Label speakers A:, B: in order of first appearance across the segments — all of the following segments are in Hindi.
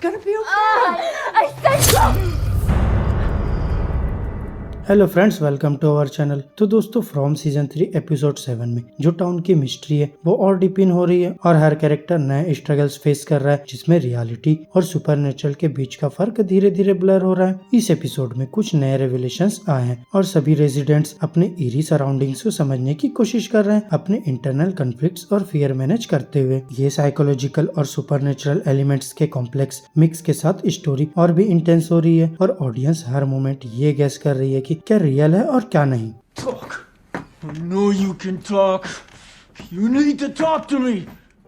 A: gonna be okay.
B: I said so.
A: Hello friends, welcome to our channel. तो दोस्तों, फ्रॉम सीजन 3 एपिसोड 7 में जो टाउन की मिस्ट्री है वो और डीपिन हो रही है और हर कैरेक्टर नए स्ट्रगल्स फेस कर रहा है, जिसमें रियलिटी और सुपरनेचुरल के बीच का फर्क धीरे धीरे ब्लर हो रहा है। इस एपिसोड में कुछ नए रेवलेशंस आए हैं और सभी रेजिडेंट्स अपने ईरी सराउंडिंग्स को समझने की कोशिश कर रहे हैं, अपने इंटरनल कॉन्फ्लिक्ट्स और फियर मैनेज करते हुए। ये साइकोलॉजिकल और सुपरनेचुरल एलिमेंट्स के कॉम्प्लेक्स मिक्स के साथ स्टोरी और भी इंटेंस हो रही है और ऑडियंस हर मोमेंट ये गेस कर रही है कि क्या रियल है और क्या नहीं।
C: Talk. I know you can talk. You need to talk to me.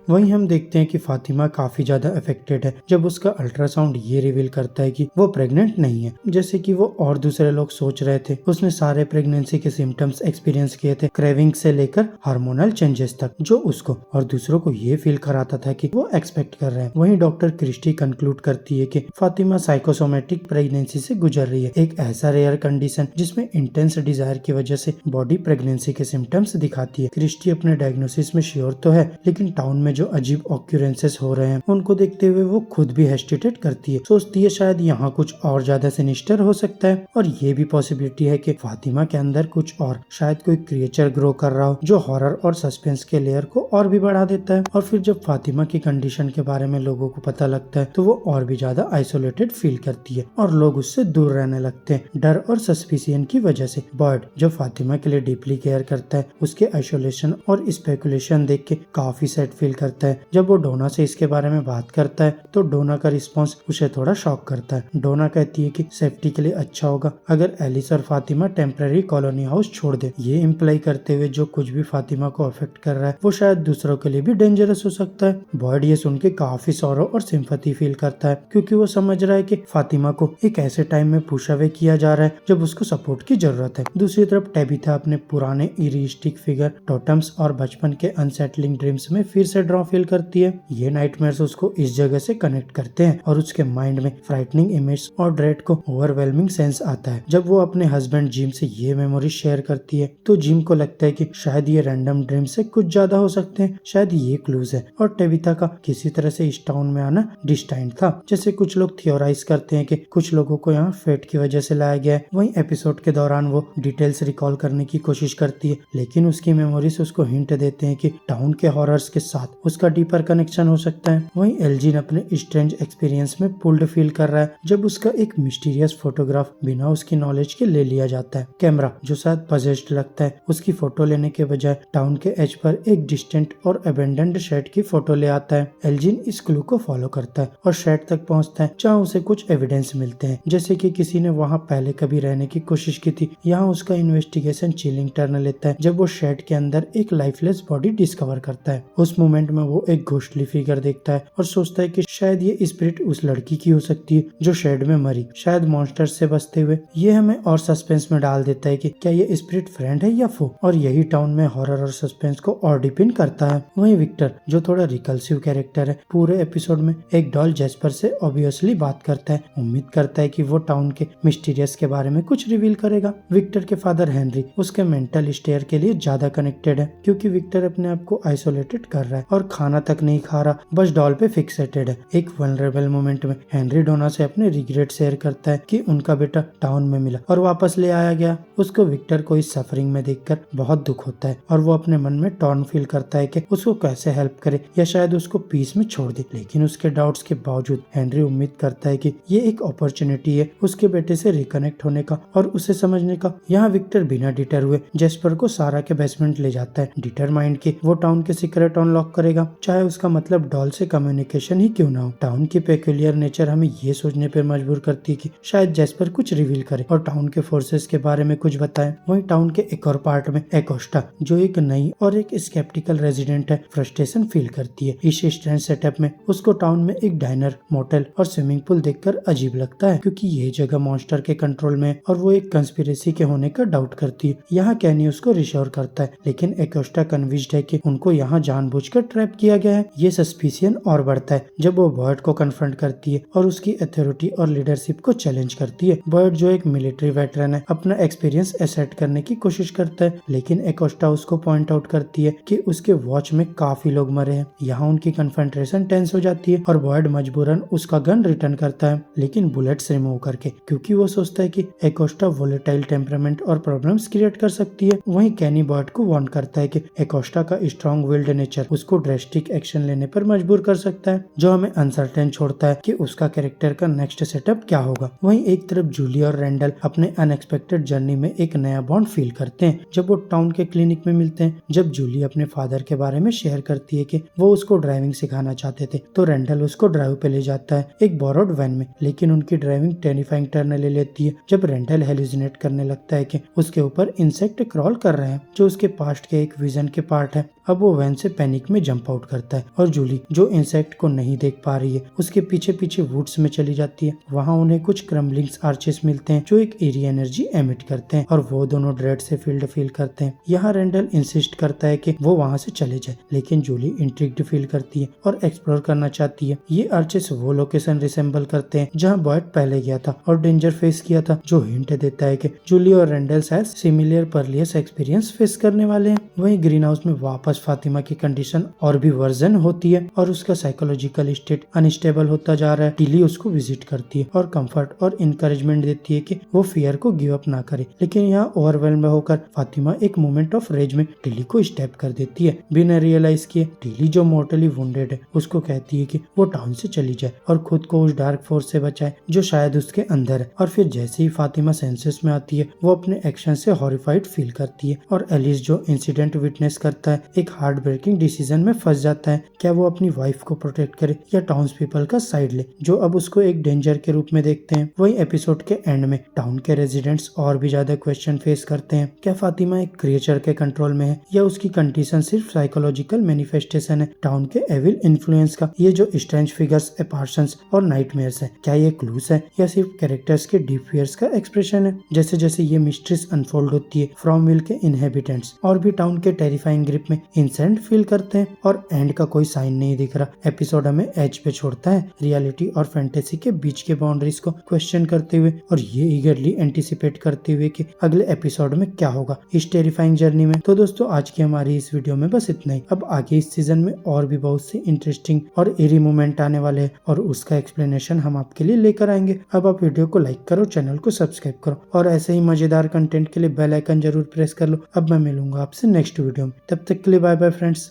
A: वहीं हम देखते हैं कि फातिमा काफी ज्यादा अफेक्टेड है जब उसका अल्ट्रासाउंड ये रिवील करता है कि वो प्रेग्नेंट नहीं है, जैसे कि वो और दूसरे लोग सोच रहे थे। उसने सारे प्रेगनेंसी के सिम्टम्स एक्सपीरियंस किए थे, क्रेविंग से लेकर हार्मोनल चेंजेस तक, जो उसको और दूसरों को ये फील कराता था कि वो एक्सपेक्ट कर रहे हैं। वहीं डॉक्टर क्रिस्टी कंक्लूड करती है कि फातिमा साइकोसोमेटिक प्रेगनेंसी से गुजर रही है, एक ऐसा रेयर कंडीशन जिसमें इंटेंस डिजायर की वजह से बॉडी प्रेगनेंसी के सिम्टम्स दिखाती है। क्रिस्टी अपने डायग्नोसिस में श्योर तो है, लेकिन टाउन में जो अजीब ऑक्यूरेंसेस हो रहे हैं उनको देखते हुए वो खुद भी हेस्टिटेट करती है। सोचती है शायद यहाँ कुछ और ज्यादा सिनिस्टर हो सकता है और ये भी पॉसिबिलिटी है कि फातिमा के अंदर कुछ और, शायद कोई क्रिएचर ग्रो कर रहा हो जो हॉरर और सस्पेंस के लेयर को और भी बढ़ा देता है। और फिर जब फातिमा की कंडीशन के बारे में लोगों को पता लगता है तो वो और भी ज्यादा आइसोलेटेड फील करती है और लोग उससे दूर रहने लगते हैं, डर और सस्पिशियन की वजह से। बर्ड जो फातिमा के लिए डीपली केयर करता है, उसके आइसोलेशन और स्पेकुलेशन देख के काफी सैड फील करता है। जब वो डोना से इसके बारे में बात करता है तो डोना का रिस्पॉन्स उसे थोड़ा शॉक करता है। डोना कहती है कि सेफ्टी के लिए अच्छा होगा अगर एलिस और फातिमा टेम्पररी कॉलोनी हाउस छोड़ दे, ये इम्प्लाई करते हुए जो कुछ भी फातिमा को अफेक्ट कर रहा है वो शायद दूसरों के लिए भी डेंजरस हो सकता है। बॉयड ये सुन के काफी सॉरो और सिंपैथी फील करता है, क्योंकि वो समझ रहा है कि फातिमा को एक ऐसे टाइम में पुश अवे किया जा रहा है जब उसको सपोर्ट की जरूरत है। दूसरी तरफ टेबिथा अपने पुराने इरिस्टिक फिगर टोटम्स और बचपन के अनसेटलिंग ड्रीम्स में फिर से ड्रॉ फील करती है। ये नाइटमेयर्स उसको इस जगह से कनेक्ट करते हैं और उसके माइंड में फ्राइटनिंग इमेज और ड्रेड को ओवरवेलमिंग सेंस आता है। जब वो अपने हस्बैंड जिम से ये मेमोरी शेयर करती है तो जिम को लगता है कि शायद ये रैंडम ड्रीम से कुछ ज्यादा हो सकते हैं, शायद ये क्लूज है। और टेबिथा का किसी तरह से इस टाउन में आना डिस्टाइंड था, जैसे कुछ लोग थियोराइज करते हैं कि कुछ लोगों को यहाँ फेट की वजह से लाया गया है। वहीं एपिसोड के दौरान वो डिटेल्स रिकॉल करने की कोशिश करती है, लेकिन उसकी मेमोरीज उसको हिंट देते हैं कि टाउन के हॉरर्स के साथ उसका डीपर कनेक्शन हो सकता है। वहीं एल्जिन अपने स्ट्रेंज एक्सपीरियंस में पुल्ड फील कर रहा है जब उसका एक मिस्टीरियस फोटोग्राफ बिना उसकी नॉलेज के ले लिया जाता है। कैमरा जो शायद पजेस्ड लगता है उसकी फोटो लेने के बजाय टाउन के एज पर एक डिस्टेंट और अबेंडेंड शेड की फोटो ले आता है। एल्जिन इस क्लू को फॉलो करता है और शेड तक पहुंचता है जहाँ उसे कुछ एविडेंस मिलते हैं, जैसे कि किसी ने वहाँ पहले कभी रहने की कोशिश की थी। यहाँ उसका इन्वेस्टिगेशन चिलिंग टर्न लेता है जब वो शेड के अंदर एक लाइफलेस बॉडी डिस्कवर करता है। उस मोमेंट में वो एक घोस्टली फिगर देखता है और सोचता है कि शायद ये स्पिरिट उस लड़की की हो सकती है जो शेड में मरी, शायद मॉन्स्टर से बचते हुए। ये हमें और सस्पेंस में डाल देता है कि क्या ये स्पिरिट फ्रेंड है या फो, और यही टाउन में हॉरर और सस्पेंस को और डिपिन करता है। वहीं विक्टर जो थोड़ा रिकल्सिव कैरेक्टर है, पूरे एपिसोड में एक डॉल जेस्पर से ऑब्वियसली बात करता है, उम्मीद करता है कि वो टाउन के मिस्टीरियस के बारे में कुछ रिवील करेगा। विक्टर के फादर हेनरी उसके मेंटल स्टेयर के लिए ज्यादा कनेक्टेड है, क्योंकि विक्टर अपने आप को आइसोलेटेड कर रहा है और खाना तक नहीं खा रहा, बस डॉल पे फिक्सेटेड है। एक वल्नरेबल मोमेंट में हेनरी डोना से अपने रिग्रेट शेयर करता है कि उनका बेटा टाउन में मिला और वापस ले आया गया। उसको विक्टर को इस सफरिंग में देखकर बहुत दुख होता है और वो अपने मन में टॉर्न फील करता है कि उसको कैसे हेल्प करे या शायद उसको पीस में छोड़ दे। लेकिन उसके डाउट्स के बावजूद हेनरी उम्मीद करता है कि ये एक अपॉर्चुनिटी है उसके बेटे से रिकनेक्ट होने का और उसे समझने का। यहाँ विक्टर बिना डिटर हुए जेस्पर को सारा के बेसमेंट ले जाता है, डिटरमाइंड कि वो टाउन के सीक्रेट अनलॉक करेगा, चाहे उसका मतलब डॉल से कम्युनिकेशन ही क्यों ना हो। टाउन की पेक्यूलियर नेचर हमें ये सोचने पर मजबूर करती है कि शायद जेस्पर कुछ रिवील करे और टाउन के फोर्सेस के बारे में कुछ बताए। वहीं टाउन के एक और पार्ट में एकोस्टा जो एक नई और एक स्केप्टिकल रेजिडेंट है, फ्रस्ट्रेशन फील करती है। इस स्ट्रेंज सेटअप में उसको टाउन में एक डाइनर, मोटेल और स्विमिंग पूल देखकर अजीब लगता है, क्योंकि ये जगह मॉन्स्टर के कंट्रोल में और वो एक कंस्पिरेसी के होने का डाउट करती है। यहाँ कैनी उसको रिश्योर करता है, लेकिन एकोस्टा कन्विंस्ड है कि उनको यहाँ जानबूझकर ट्रैप ट्रैप किया गया है। ये सस्पिशियन और बढ़ता है जब वो बॉयड को कन्फ्रंट करती है और उसकी अथॉरिटी और लीडरशिप को चैलेंज करती है। बॉयड जो एक मिलिट्री वेटरन है अपना एक्सपीरियंस एसेट करने की कोशिश करता है, लेकिन एकोस्टा उसको पॉइंट आउट करती है कि उसके वॉच में काफी लोग मरे हैं। यहाँ उनकी कन्फ्रंटेशन टेंस हो जाती है और बॉयड मजबूरन उसका गन रिटर्न करता है, लेकिन बुलेट्स रिमूव करके, क्योंकि वो सोचता है कि एकोस्टा वोलेटाइल टेम्परामेंट और प्रॉब्लम्स क्रिएट कर सकती है। वहीं कैनी बॉयड को वार्न करता है कि एकोस्टा का स्ट्रॉन्ग विल्ड नेचर उसको ड्रेस्टिक एक्शन लेने पर मजबूर कर सकता है, जो हमें अनसर्टेन छोड़ता है कि उसका कैरेक्टर का नेक्स्ट सेटअप क्या होगा। वहीं एक तरफ जूली और रैंडल अपने अनएक्सपेक्टेड जर्नी में एक नया बॉन्ड फील करते हैं जब वो टाउन के क्लिनिक में मिलते हैं। जब जूली अपने फादर के बारे में शेयर करती है कि वो उसको ड्राइविंग सिखाना चाहते थे, तो रैंडल उसको ड्राइव पे ले जाता है एक बोरोड वैन में, लेकिन उनकी ड्राइविंग टेरिफाइंग टर्न ले लेती है जब रैंडल हेलुसिनेट करने लगता है कि उसके ऊपर इंसेक्ट क्रॉल कर रहे हैं, जो उसके पास्ट के एक विजन के पार्ट है। अब वो वैन से पैनिक में जंप आउट करता है और जूली जो इंसेक्ट को नहीं देख पा रही है उसके पीछे पीछे वुड्स में चली जाती है। वहाँ उन्हें कुछ क्रम्बलिंग्स आर्चेस मिलते हैं जो एक एरी एनर्जी एमिट करते हैं और वो दोनों ड्रेड से फील्ड फील करते हैं। यहाँ रैंडल इंसिस्ट करता है कि वो वहाँ से चले जाए, लेकिन जूली इंट्रिग्ड फील करती है और एक्सप्लोर करना चाहती है। ये आर्चेस वो लोकेशन रिसेंबल करते हैं जहाँ बॉयड पहले गया था और डेंजर फेस किया था, जो हिंट देता है कि जूली और रैंडल शायद सिमिलर परलियस एक्सपीरियंस फेस करने वाले हैं। वहीं ग्रीन हाउस में वापस फातिमा की कंडीशन और भी वर्जन होती है और उसका साइकोलॉजिकल स्टेट अनस्टेबल होता जा रहा है। टिली उसको विजिट करती है और कंफर्ट और इंकरेजमेंट देती है कि वो फियर को गिव अप ना करे, लेकिन यहाँ ओवरवेल्म होकर फातिमा एक मोमेंट ऑफ रेज में टिली को स्टेप कर देती है बिना रियलाइज किए। टिली जो मोर्टली वुंडेड है उसको कहती है कि वो टाउन से चली जाए और खुद को उस डार्क फोर्स से बचाए जो शायद उसके अंदर है। और फिर जैसे ही फातिमा सेंसेस में आती है वो अपने एक्शन से हॉरिफाइड फील करती है और एलिस जो इंसिडेंट विटनेस करता है एक हार्ट ब्रेकिंग डिसीजन में फंस जाता है। क्या वो अपनी वाइफ को प्रोटेक्ट करे या टाउन्स पीपल का साइड ले, जो अब उसको एक डेंजर के रूप में देखते हैं। वही एपिसोड के एंड में टाउन के रेजिडेंट्स और भी ज्यादा क्वेश्चन फेस करते हैं। क्या फातिमा एक क्रिएचर के कंट्रोल में है या उसकी कंडीशन सिर्फ साइकोलॉजिकल मैनिफेस्टेशन है टाउन के एविल इन्फ्लुएंस का। ये जो स्ट्रेंज फिगर्स, एपार्शंस और नाइटमेयर्स है, क्या ये क्लूज है या सिर्फ कैरेक्टर्स के डीप फियर्स का एक्सप्रेशन है। जैसे जैसे ये मिस्ट्रीज अनफोल्ड होती है, फ्रॉमविल के इनहेबिटेंट्स और भी टाउन के टेरिफाइंग ग्रिप में इंसेंट फील करते हैं और एंड का कोई साइन नहीं दिख रहा। एपिसोड हमें एज पे छोड़ता है, रियलिटी और फैंटेसी के बीच के बाउंड्रीज को क्वेश्चन करते हुए और ये ईगरली एंटिसिपेट करते हुए कि अगले एपिसोड में क्या होगा इस टेरिफाइंग जर्नी में। तो दोस्तों आज की हमारी इस वीडियो में बस इतना ही। अब आगे इस सीजन में और भी बहुत से इंटरेस्टिंग और एरी मोमेंट आने वाले हैं और उसका एक्सप्लेनेशन हम आपके लिए लेकर आएंगे। अब आप वीडियो को लाइक करो, चैनल को सब्सक्राइब करो और ऐसे ही मजेदार कंटेंट के लिए बेल आइकन जरूर प्रेस कर लो। अब मैं मिलूंगा आपसे नेक्स्ट वीडियो में, तब तक के लिए bye bye friends.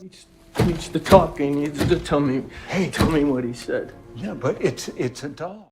C: Needs to talk. He needs to tell me what he said.
B: Yeah, but it's a doll.